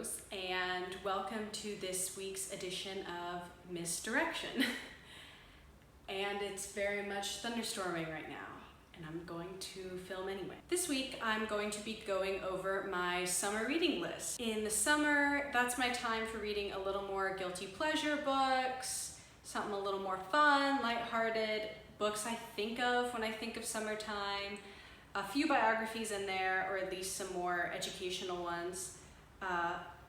Prose, and welcome to this week's edition of Misdirection. And it's very much thunderstorming right now, and I'm going to film anyway. This week I'm going to be going over my summer reading list. In the summer, that's my time for reading a little more guilty pleasure books, something a little more fun, lighthearted, books I think of when I think of summertime, a few biographies in there, or at least some more educational ones.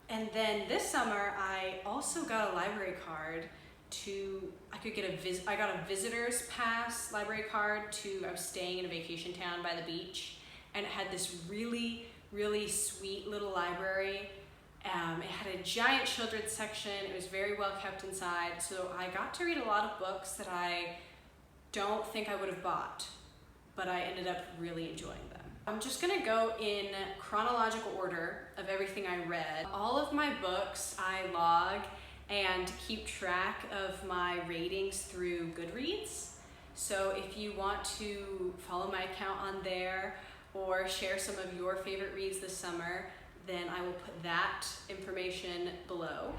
And then this summer, I also got a library card I got a visitor's pass library card I was staying in a vacation town by the beach, and it had this really, really sweet little library. It had a giant children's section. It was very well kept inside, so I got to read a lot of books that I don't think I would have bought, but I ended up really enjoying them. I'm just gonna go in chronological order of everything I read. All of my books I log and keep track of my ratings through Goodreads. So if you want to follow my account on there or share some of your favorite reads this summer, then I will put that information below.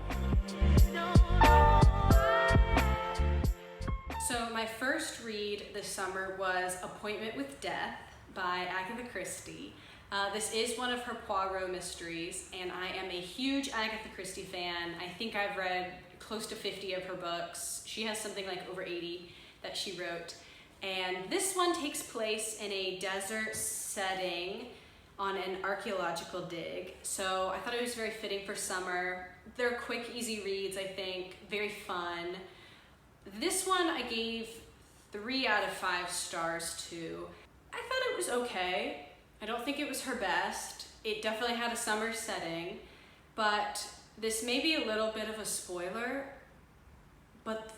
So my first read this summer was Appointment with Death by Agatha Christie. This is one of her Poirot mysteries, and I am a huge Agatha Christie fan. I think I've read close to 50 of her books. She has something like over 80 that she wrote. And this one takes place in a desert setting on an archaeological dig. So I thought it was very fitting for summer. They're quick, easy reads, I think, very fun. This one I gave 3 out of 5 stars to. I thought it was okay. I don't think it was her best. It definitely had a summer setting, but this may be a little bit of a spoiler, but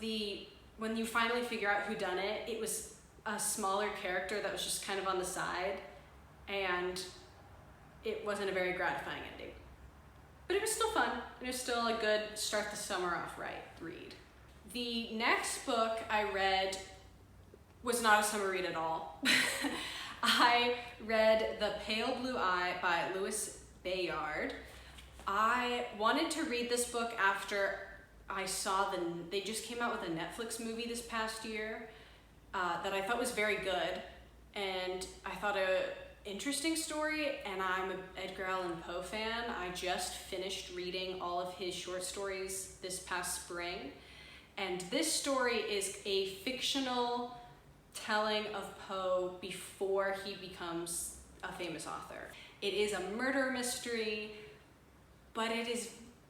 when you finally figure out who done it, it was a smaller character that was just kind of on the side, and it wasn't a very gratifying ending. But it was still fun. It was still a good start the summer off right read. The next book I read was not a summer read at all. I read The Pale Blue Eye by Bayard. I wanted to read this book after I saw they just came out with a Netflix movie this past year that I thought was very good, and I thought an interesting story, and I'm an Edgar Allan Poe fan. I just finished reading all of his short stories this past spring, and this story is a fictional telling of Poe before he becomes a famous author. It is a murder mystery, but it is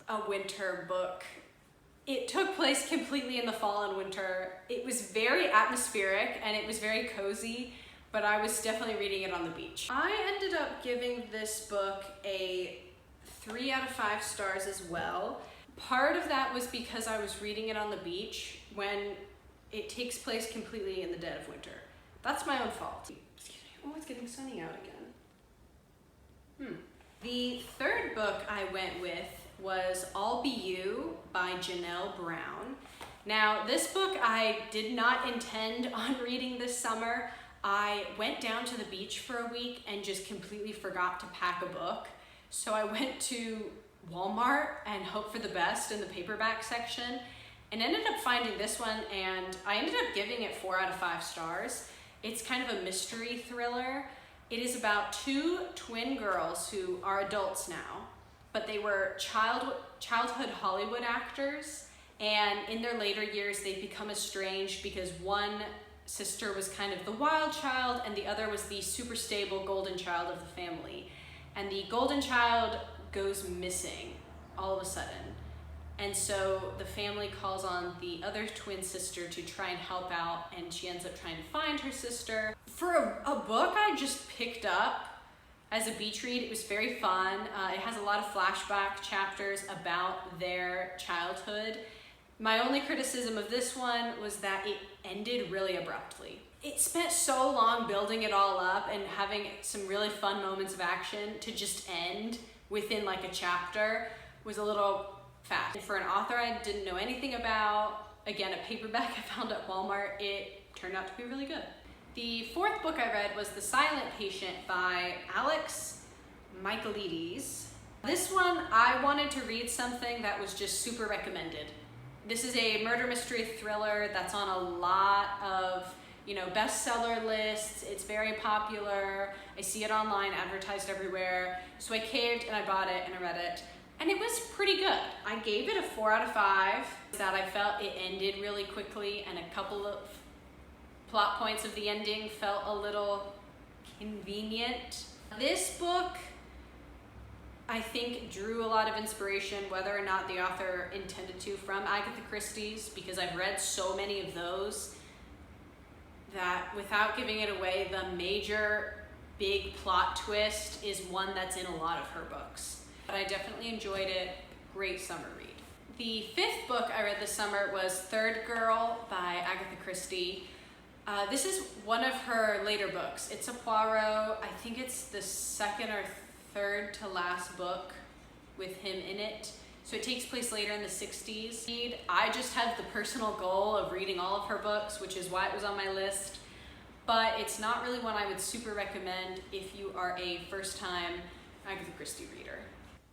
a winter book. It took place completely in the fall and winter. It was very atmospheric and it was very cozy, but I was definitely reading it on the beach. I ended up giving this book a 3 out of 5 stars as well. Part of that was because I was reading it on the beach when it takes place completely in the dead of winter. That's my own fault. Excuse me. Oh, it's getting sunny out again. The third book I went with was I'll Be You by Janelle Brown. Now, this book I did not intend on reading this summer. I went down to the beach for a week and just completely forgot to pack a book. So I went to Walmart and hoped for the best in the paperback section, and ended up finding this one, and I ended up giving it 4 out of 5 stars. It's kind of a mystery thriller. It is about 2 twin girls who are adults now, but they were childhood Hollywood actors, and in their later years they become estranged because one sister was kind of the wild child and the other was the super stable golden child of the family. And the golden child goes missing all of a sudden. And so the family calls on the other twin sister to try and help out, and she ends up trying to find her sister. For a book I just picked up as a beach read, it was very fun. It has a lot of flashback chapters about their childhood. My only criticism of this one was that it ended really abruptly. It spent so long building it all up and having some really fun moments of action to just end within like a chapter was a little fast. For an author I didn't know anything about, again, a paperback I found at Walmart, it turned out to be really good. The fourth book I read was The Silent Patient by Michaelides. This one, I wanted to read something that was just super recommended. This is a murder mystery thriller that's on a lot of, bestseller lists. It's very popular. I see it online, advertised everywhere. So I caved and I bought it and I read it. And it was pretty good. I gave it a 4 out of 5. That I felt it ended really quickly, and a couple of plot points of the ending felt a little convenient. This book, I think, drew a lot of inspiration, whether or not the author intended to, from Agatha Christie's, because I've read so many of those that, without giving it away, the major big plot twist is one that's in a lot of her books. But I definitely enjoyed it. Great summer read. The 5th book I read this summer was Third Girl by Agatha Christie. This is one of her later books. It's a Poirot. I think it's the 2nd or 3rd to last book with him in it. So it takes place later in the 60s. I just have the personal goal of reading all of her books, which is why it was on my list. But it's not really one I would super recommend if you are a first-time Agatha Christie reader.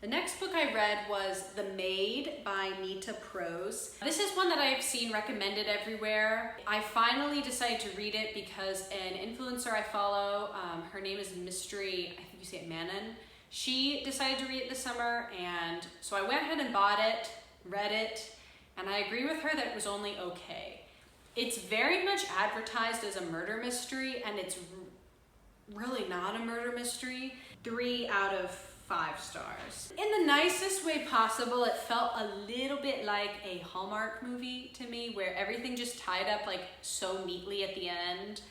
The next book I read was The Maid by Nita Prose. This is one that I've seen recommended everywhere. I finally decided to read it because an influencer I follow, her name is Mystery, I think you say it Manon. She decided to read it this summer, and so I went ahead and bought it, read it, and I agree with her that it was only okay. It's very much advertised as a murder mystery, and it's really not a murder mystery. 3 out of 5 stars. In the nicest way possible, it felt a little bit like a Hallmark movie to me, where everything just tied up like so neatly at the end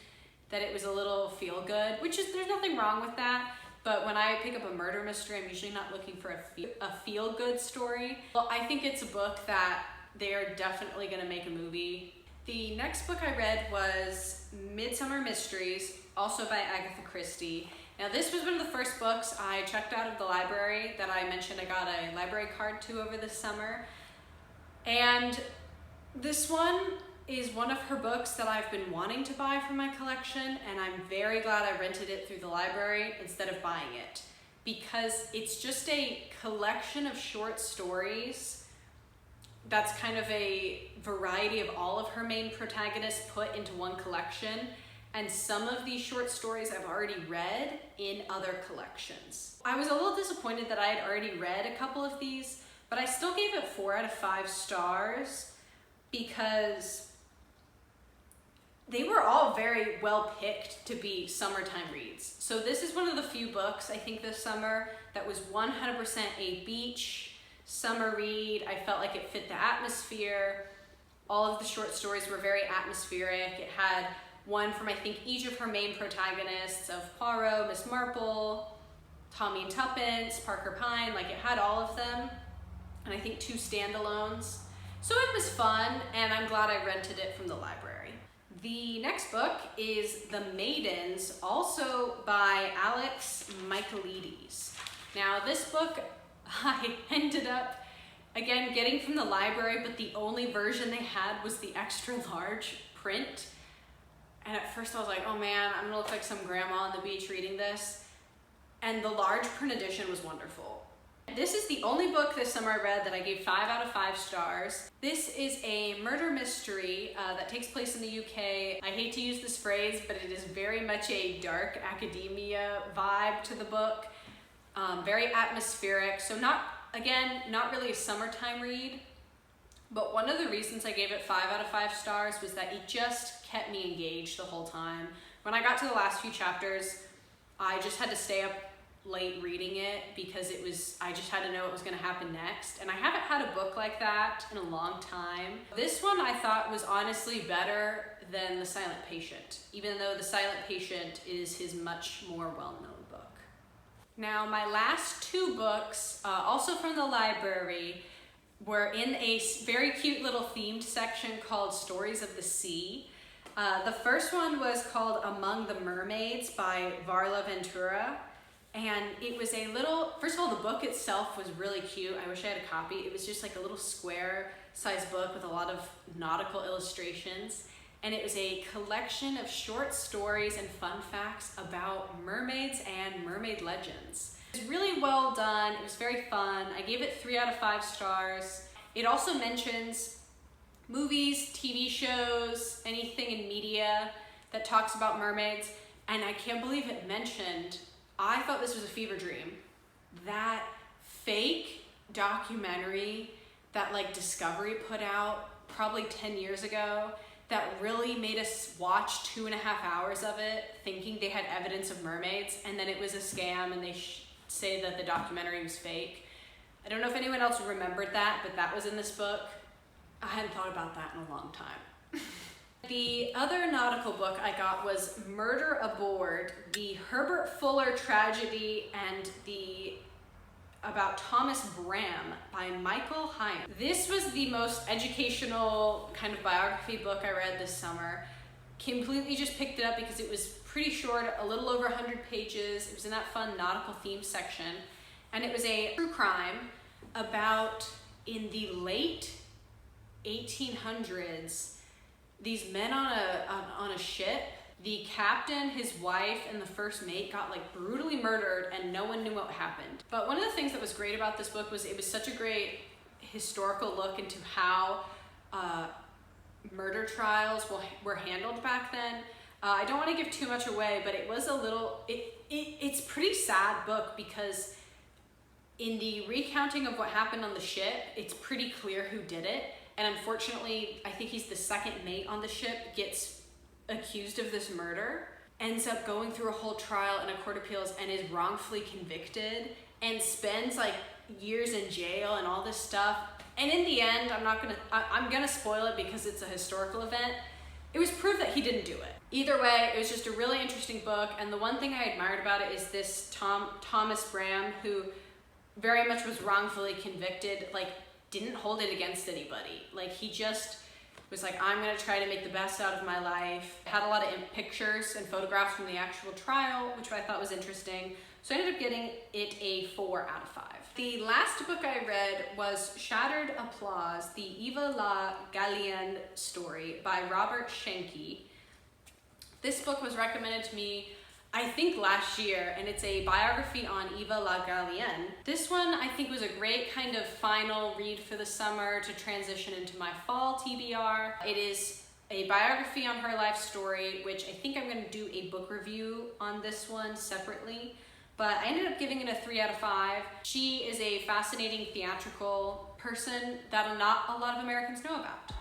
that it was a little feel good, which is, there's nothing wrong with that. But when I pick up a murder mystery, I'm usually not looking for a feel good story. Well, I think it's a book that they're definitely gonna make a movie. The next book I read was Midsummer Mysteries, also by Agatha Christie. Now, this was one of the first books I checked out of the library that I mentioned I got a library card to over this summer. And this one is one of her books that I've been wanting to buy for my collection, and I'm very glad I rented it through the library instead of buying it, because it's just a collection of short stories that's kind of a variety of all of her main protagonists put into one collection. And some of these short stories I've already read in other collections. I was a little disappointed that I had already read a couple of these, but I still gave it 4 out of 5 stars because they were all very well picked to be summertime reads. So this is one of the few books I think this summer that was 100% a beach summer read. I felt like it fit the atmosphere. All of the short stories were very atmospheric. It had one from, I think, each of her main protagonists of Poirot, Miss Marple, Tommy and Tuppence, Parker Pine, like it had all of them. And I think 2 standalones. So it was fun, and I'm glad I rented it from the library. The next book is The Maidens, also by Alex Michaelides. Now this book I ended up, again, getting from the library, but the only version they had was the extra large print. And at first I was like, oh man, I'm gonna look like some grandma on the beach reading this. And the large print edition was wonderful. This is the only book this summer I read that I gave 5 out of 5 stars. This is a murder mystery that takes place in the UK. I hate to use this phrase, but it is very much a dark academia vibe to the book. Very atmospheric. So not really a summertime read. But one of the reasons I gave it 5 out of 5 stars was that it just kept me engaged the whole time. When I got to the last few chapters, I just had to stay up late reading it because I just had to know what was going to happen next. And I haven't had a book like that in a long time. This one I thought was honestly better than The Silent Patient, even though The Silent Patient is his much more well-known book. Now, my last 2 books, also from the library, were in a very cute little themed section called Stories of the Sea. The first one was called Among the Mermaids by Varla Ventura. And it was a little, first of all, the book itself was really cute. I wish I had a copy. It was just like a little square sized book with a lot of nautical illustrations. And it was a collection of short stories and fun facts about mermaids and mermaid legends. It was really well done. It was very fun. I gave it 3 out of 5 stars. It also mentions movies, TV shows, anything in media that talks about mermaids, and I can't believe it mentioned, I thought this was a fever dream, that fake documentary that like Discovery put out probably 10 years ago that really made us watch 2.5 hours of it thinking they had evidence of mermaids, and then it was a scam and they say that the documentary was fake. I don't know if anyone else remembered that, but that was in this book. I hadn't thought about that in a long time. The other nautical book I got was Murder Aboard, the Herbert Fuller tragedy and about Thomas Bram by Hiam. This was the most educational kind of biography book I read this summer. Completely just picked it up because it was pretty short, a little over 100 pages. It was in that fun nautical theme section. And it was a true crime about, in the late 1800s, these men on a ship, the captain, his wife, and the first mate got like brutally murdered and no one knew what happened. But one of the things that was great about this book was it was such a great historical look into how murder trials were handled back then. I don't want to give too much away, but it was a little, it's a pretty sad book because in the recounting of what happened on the ship, it's pretty clear who did it. And unfortunately, I think he's the second mate on the ship, gets accused of this murder, ends up going through a whole trial in a court of appeals and is wrongfully convicted and spends like years in jail and all this stuff. And in the end, I'm gonna spoil it because it's a historical event. It was proof that he didn't do it. Either way, it was just a really interesting book. And the one thing I admired about it is this Thomas Bram, who very much was wrongfully convicted, like didn't hold it against anybody. Like he just was like, I'm gonna try to make the best out of my life. Had a lot of pictures and photographs from the actual trial, which I thought was interesting. So I ended up getting it a 4 out of 5. The last book I read was Shattered Applause, the Eva la Galliene story by Robert Schanke. This book was recommended to me, I think last year, and it's a biography on Eva la Galliene. This one I think was a great kind of final read for the summer to transition into my fall TBR. It is a biography on her life story, which I think I'm gonna do a book review on this one separately, but I ended up giving it a 3 out of 5. She is a fascinating theatrical person that not a lot of Americans know about.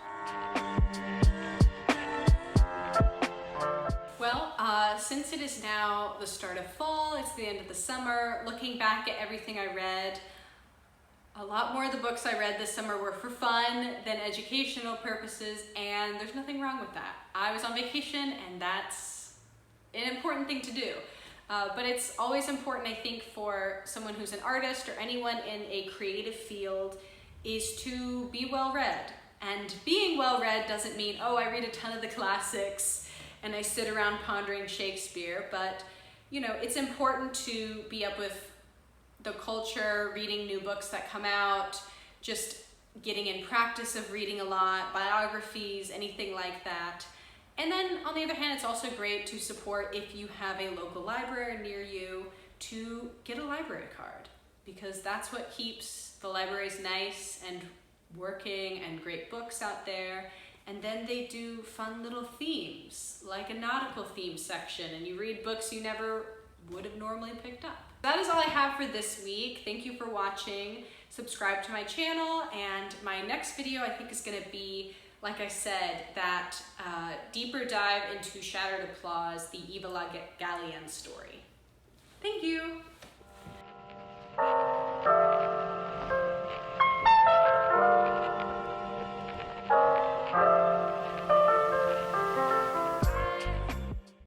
Well, since it is now the start of fall, it's the end of the summer, looking back at everything I read, a lot more of the books I read this summer were for fun than educational purposes, and there's nothing wrong with that. I was on vacation, and that's an important thing to do. But it's always important, I think, for someone who's an artist or anyone in a creative field is to be well-read. And being well-read doesn't mean, oh, I read a ton of the classics and I sit around pondering Shakespeare, but you know, it's important to be up with the culture, reading new books that come out, just getting in practice of reading a lot, biographies, anything like that. And then on the other hand, it's also great to support if you have a local library near you to get a library card, because that's what keeps the libraries nice and working and great books out there. And then they do fun little themes, like a nautical theme section, and you read books you never would have normally picked up. That is all I have for this week. Thank you for watching. Subscribe to my channel, and my next video I think is gonna be, like I said, that deeper dive into Shattered Applause, the Eva la Galliene story. Thank you.